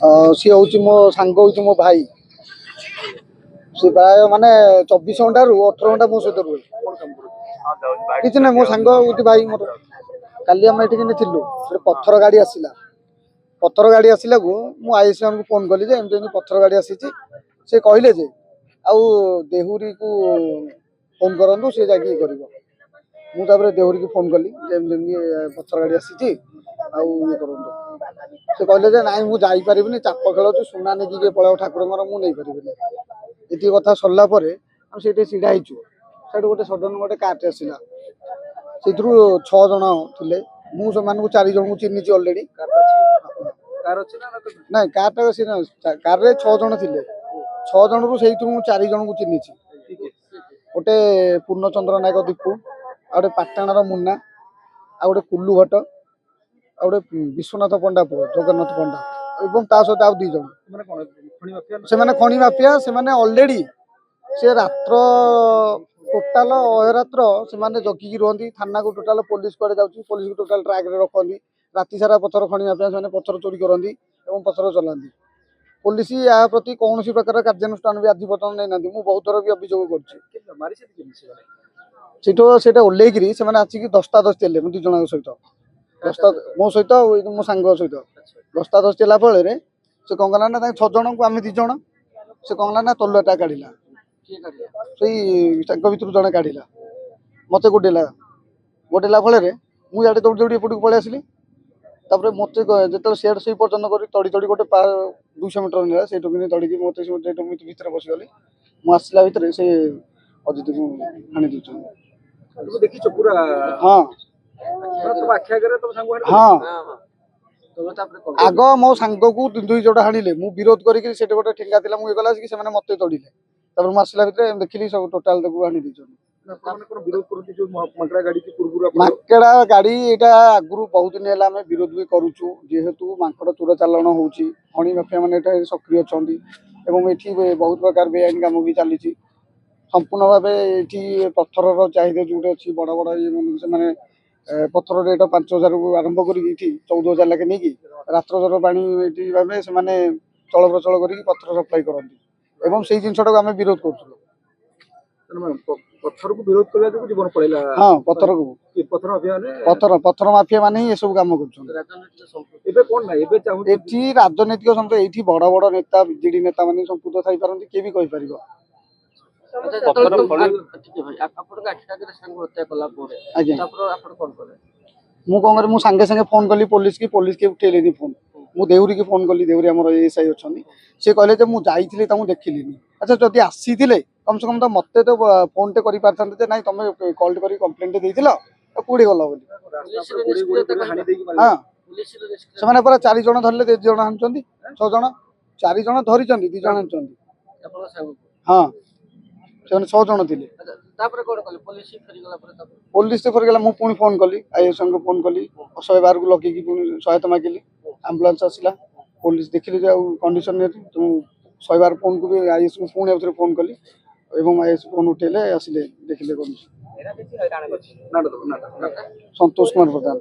सी हूँ मो सांग हूँ मो भाई सी प्राय माने 24 घंटा रु 18 घंटा मो सहित रुहे कि ना मो सांग हूँ भाई मोर काली आम ये थिलु पत्थर गाड़ी आसला पत्थर गाड़ी आसला को मु आईएस को फोन कली जे एमती पत्थर गाड़ी आसी से कहले जे आउ देहुरी को फोन करूँ सी जाकि कर मुझे देहुरी को फोन कली पत्थर गाड़ी आसी ये करूँ से कहले जे नाई मुझे पारिनी चाप खेल सुना नहीं किए पलैब ठाकुर मुझे पारि ये कथा सरला से सीढ़ा होचु से गोटे सडन गोटे कार आसला से 6 जन थे मुझे 4 जन को चिन्ह अलरेडी ना कार कार 6 जन थे 6 जन रु से 4 जन को चिन्ह गोटे पूर्णचंद्र नायक दीपू आ पाटणार मुन्ना आ गोटे कुल्लू भट्ट आ गोटे विश्वनाथ पंडा पुओ जगन्नाथ पंडा और सहित आउ 2 जन से खଣି माफिया से अलरेडी से रात्र टोटाल अहरात्र से जगिकी रुहति थाना को टोटाल पुलिस कड़े जाऊँगी पुलिस को टोटाल ट्रैक रखती राति सारा पत्थर खणी माफिया से पत्थर चोरी करती पत्थर चलाती पुलिस या प्रति कौन प्रकार कार्यानुष्ठान भी आज पर्यटन नहीं ना बहुत थर भी अभियोग कर ओल्लैक से आसिक दस्तादस चले 2 जन सहित मो सहित मो सांग सहित दस्तादस चला फल से कौन कला ना 6 जन को आम 2 जन से कौन कला ना तलुआटा काढ़ला भर जड़े काढ़ला मत गोटेला फल मुझे दौड़ी दौड़ी एपट को पलि आसली मत जो सेड से पर्यटन कर तड़ी तड़ी गोटे 200 मीटर ना से तड़ी मत भितर पशिगली मुसला भितर से अजित को हाणी दे हाँ हाँ आग मो सांग को 2 जोड़ा हाणिले मु विरोध करके गोटे ठेंगा था मुझे गला कि मत तड़िले मुसला भितर देखिली सब टोटाल हाणी दे माकेड़ा गाड़ी यहाँ आगु बहुत दिन है विरोध भी करुचु जेहेतु माकड़ चोर चालाण हो खणी माफिया मैंने सक्रिय अच्छा ये बहुत प्रकार बेआईन कम भी चली संपूर्ण भाव ये पत्थर चाहिए जो अच्छी बड़ बड़ ये पत्थर रेट 5,000 को आरंभ कर 14,000 लाखे नहीं रात्र जर पानी भाव से चल प्रचल कर पत्थर सप्लाई करती से जिनटा आम विरोध कर पत्थर को विरोध करने जो जीवन पड़ेगा हाँ पत्थर को पत्थर माफिया माने ये सब काम कर राजनीतिक संपर्क ये बड़ बड़ नेता बीजेडी नेता माने संपुक्त थी पारती किए भी कहीपर मु सांगे सांगे फोन कली पुलिस की उठेली फोन मु देउरी की फोन कली देउरी आम एसआई अच्छा सी कहले मुझे देखिली अच्छा जदि आसी कम से कम तो मत तो फोन टे कर ना तुम कल कर कम्प्लेन कौड़ी गल हाँ से पूरा 4 जन धरले 2 जन हाणुंट 6 जन 4 जन धरी 2 जन हाणुंट हाँ से 6 जन थे पुलिस से फेरगला मुझे पुणी फोन कली आईएस को फोन कली 112 को लगे सहायता मागिली आंबुलांस आसला पुलिस देखिले कंडीशन 112 फोन को भी आईएस को पुणी आउे फोन कली आईएस फोन उठेले आसिले देखिले संतोष कुमार प्रधान।